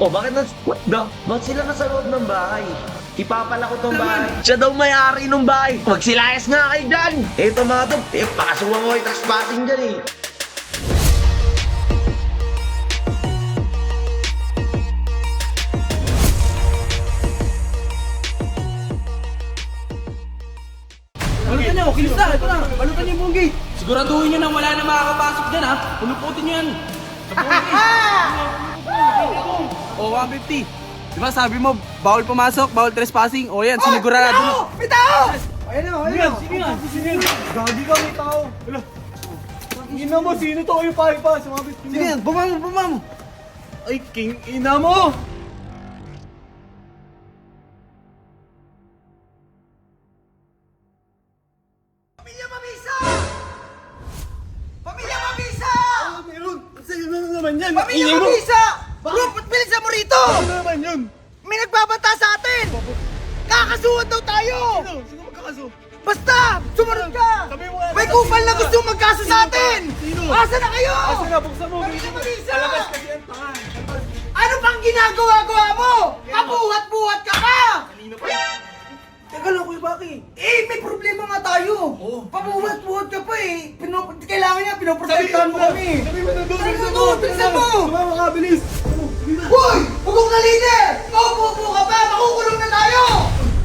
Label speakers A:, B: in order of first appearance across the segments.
A: Oh, bakit sila nasa loob ng bahay? Ipapala ko tong bahay. Siya daw may-ari ng bahay. Magsilayas nga kayo dyan. Eto mga to, pakasuwang ko yung trespassing dyan eh.
B: Balutan niyo, kilista, ito na. Balutan niyo yung buong gate. Siguraduhin niyo na wala na makakapasok dyan ha. Puluputin niyo yan. O, 150. Diba sabi mo, bawal pumasok, bawal trespassing. O yan, sinigurado na.
C: May tao! Ayan na, ayan na.
B: Sige nga.
C: Gagi ka, may tao. Wala. Ina mo, sino to? Yung pa, sumabit.
B: Sige yan, bumamo.
C: Ay, king ina mo!
D: Pamilya Mabisa! Pamilya Mabisa!
C: Meron! Sa'yo na naman yan!
D: Pamilya
C: Ingay mo!
D: Mabisa! Bro, ba't bilisan mo rito?
C: Ano naman yun?
D: May nagbabanta sa atin! Kakasuhan daw tayo!
C: Sino magkakaso?
D: Basta! Sumunod ka!
C: Sabi mo nga,
D: May kupal na gusto magkaso sa atin!
C: Sino?
D: Asa na kayo?
C: Asa na, buksan mo!
D: Pamilya Mabisa!
C: Palabas ka diyan, tanga!
D: Ano pang ginagawa-gawa mo? Pabuhat-buhat ka pa!
C: Kanina pa yan. Teka lang, Kuya Baki.
D: Eh, may problema nga tayo!
C: Oo.
D: Pabuhat-buhat ka pa eh! Kailangan niya, pinoprotektahan mo kami!
C: Sabi mo na doon!
D: Sabi mo doon, bilisan mo!
C: Sumama ka, bilis! Ano? Sige na!
D: Hoy! Bugok na leader! Maupo ka pa! Makukulong na tayo!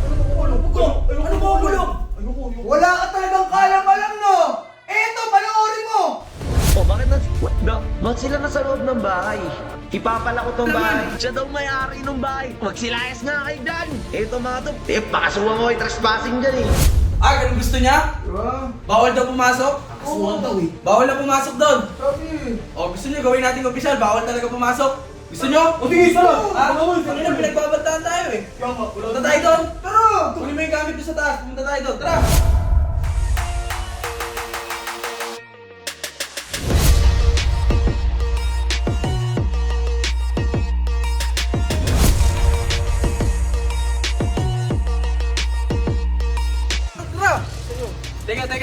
C: Ano mo ulo? Ayoko.
D: Wala ka talagang kalam-alam, no? Eto, panoorin mo!
A: Oh, bakit sila nasa loob ng bahay? Ipapala ko tong bahay. Siya daw may-ari ng bahay. Magsilayas nga kayo dyan. Eto mga to, pakasuwang ko yung trespassing dyan eh.
B: Ah, ganun gusto niya? Bawal daw pumasok?
D: Oo, daw eh.
B: Bawal na pumasok doon.
D: Sabi.
B: O, gusto niyo gawin natin opisyal, bawal talaga pumasok. Gusto niyo?
C: O sige, tara!
B: Ah, kanina pinagbabantaan tayo eh. Punta tayo doon.
D: Tara!
B: Kunin mo yung gamit doon sa taas. Punta tayo doon. Tara! Tara!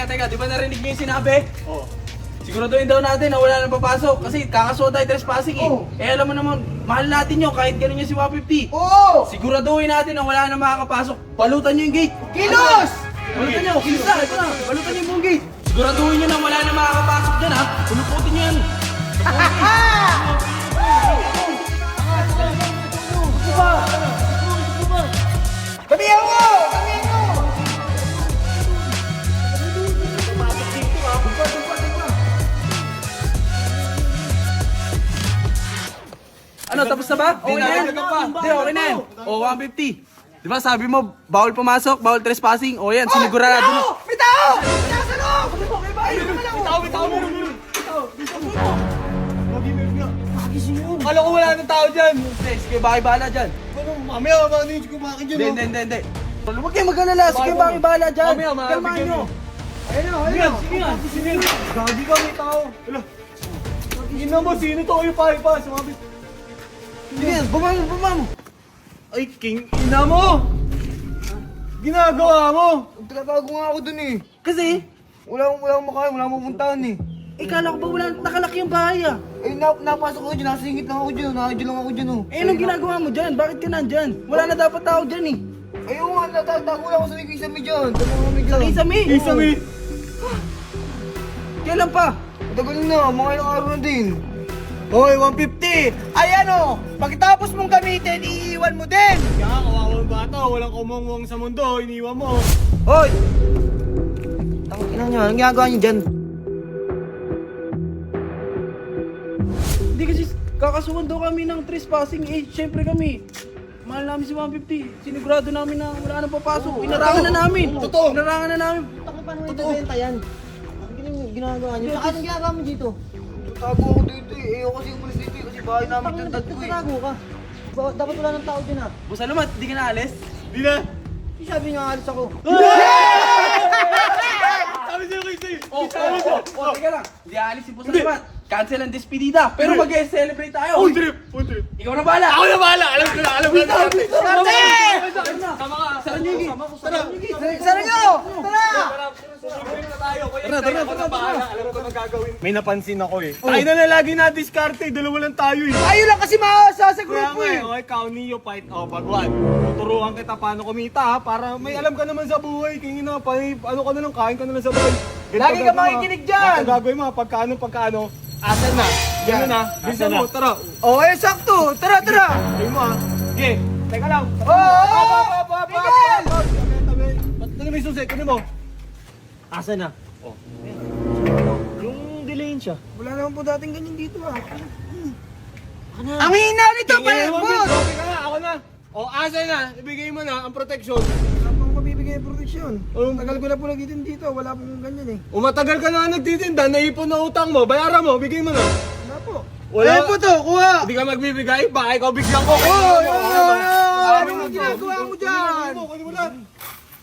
B: Teka. Di ba narinig niyo yung sinabi?
C: Oo.
B: Siguraduhin daw natin na wala nang papasok kasi kakasuhan tayo trespassing eh.
D: Oh.
B: Eh alam mo naman, mahal natin yun kahit ganun yung si 150.
D: Oo!
B: Siguraduhin natin na wala nang makakapasok. Balutan niyo yung gate.
D: Kilos!
B: Balutan niyo, kilista, ito na. Balutan niyo yung buong gate. Siguraduhin niyo na wala nang makakapasok dyan ha. Puluputin niyo yan.
D: Sabihan mo! Sabihan mo!
B: Ano, tapos na ba? Okay na yan? Hindi, okay na yan. O, 150. Di ba sabi mo, bawal pumasok, bawal trespassing. O yan, sinigurado na.
D: May tao! May tao sa loob!
C: May tao, meron. Lagi meron nga. Akala ko wala nang tao dyan.
B: Sige, bakit bahala dyan?
C: Ano, mamaya, paano yung kumakin dyan?
B: Hindi. Huwag kayo mag-alala. Sige, bakit bahala dyan?
C: Mamaya,
B: Kalmahan nyo.
D: Ayun na, ayun na.
C: Sige nga. Gagi ka, may tao. Wala. Ina mo, sino to? Yung pa, sumabit.
B: Sige, bumamo.
C: Ay, king ina mo! Ginagawa mo!
D: Nagtatago nga ako dun eh.
B: Kasi,
D: Wala akong makain, wala akong pupuntahan eh.
B: kala ko ba wala nakalaki yung bahay ah?
D: Eh, napasok ako dyan, nasingit lang ako dyan, nakadyan lang ako dyan oh.
B: Eh, anong ginagawa mo dyan? Bakit ka nandyan? Wala na dapat tao dyan eh.
D: Ayun nga, natatago lang ako sa kisame dyan. Tago kami dyan.
B: Kisame.
C: Isami!
B: Kailan pa?
D: Tagal na, mga ilang araw na din. Hoy, 150! Ayan oh! Pagkatapos mong gamitin, iiwan mo din!
C: Kaya nga, kawawang bata, walang kumungwang sa mundo, iniwan mo.
D: Hoy! Tangin ina niya, anong ginagawa niyo dyan?
B: Hindi kasi kakasuhan daw kami ng trespassing eh. Siyempre kami. Mahal namin si 150. Sinigurado namin na wala nang papasok. Inarangan na namin.
C: Totoo.
B: Inarangan na namin.
D: Paano mo ibebenta yan? Anong ginagawa niyo? Saka anong ginagawa mo dito? Tago ako dito eh. Ayaw kasi umalis dito eh. Kasi bahay namin dyan dad ko eh. Tago ka? Dapat wala ng tao dyan ah.
B: Boss Alamat, di ka naalis?
C: Di na!
D: Sabi niya alis ako.
C: Sabi sa'yo kayo sa'yo!
B: Teka lang. Hindi aalis si Boss Alamat. Cancel ang despedida. Pero mag-celebrate tayo.
C: Food trip! Food trip!
B: Ikaw na bahala.
C: Ako na bahala! Alam ko na! Alam ko na! Sama ka!
B: Sara nyo yung gate.
C: Tara!
D: Sara nyo! Tara!
C: Alam ko na gagawin. May napansin ako eh. Tayo na lagi na-discarte. Dalawa lang tayo eh.
D: Tayo lang kasi maasa sa
C: Kaya
D: grupo
C: nga
D: eh.
C: eh, okay, ikaw, Neo, fight. O, pagwan. Tuturuan kita paano kumita ha, para may alam ka naman sa buhay. Kingin na, ano ka na lang, kain ka na lang sa buhay. Ganito
D: Lagi ka
C: gagawin mo,
D: makikinig dyan.
C: Ganito gagawin mo, pagkaano, asan na. Ganun ha, bisa mo, tara.
D: Okay, sakto. Tara, tara.
C: Ayun mo ha. Sige, teka lang.
D: Miguel!
C: Ba't na may susi? Kunin mo.
D: Asan na?
C: Yung delayin siya.
D: Wala naman po dating ganyan dito ah. Ang hina nito,
C: Tingin mo,
D: boss!
C: okay ka na, ako na. O, asan na? Ibigay mo na ang proteksyon.
D: Wala pong mabibigay ng proteksyon.
C: Um,
D: Tagal ko na po nagtitin dito, wala pong ganyan eh.
C: Umatagal ka na nagtitinda, naipon na utang mo, bayaran mo, bigay mo na.
D: Wala po.
C: Wala.
D: Ayun po to, kuha!
C: Hindi ka magbibigay, baka ikaw bigyan ko.
D: Ano mo ginagawa mo dyan?
C: Kunin mo na.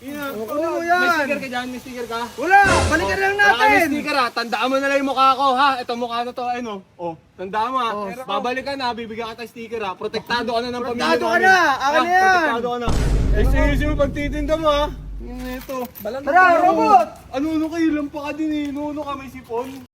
D: Kunin mo yan.
C: May sticker ka dyan, may sticker ka.
D: Wala, balikan lang
C: Wala ka may
D: natin.
C: sticker ha, tandaan mo na lang yung mukha ko ha. Ito mukha na to, ayun o. Oh, tandaan mo ha. Babalik ka na, bibigyan ka tayo sticker ha. Protektado ka na ng pamilya
D: Protektado ka
C: namin.
D: na, akin na yan.
C: Protektado ka na. Eh, seryoso mo pagtitinda mo ha. Yung ito.
D: Tara, robot!
C: Ano kayo, lampa ka din eh. Nuno ka, may sipon.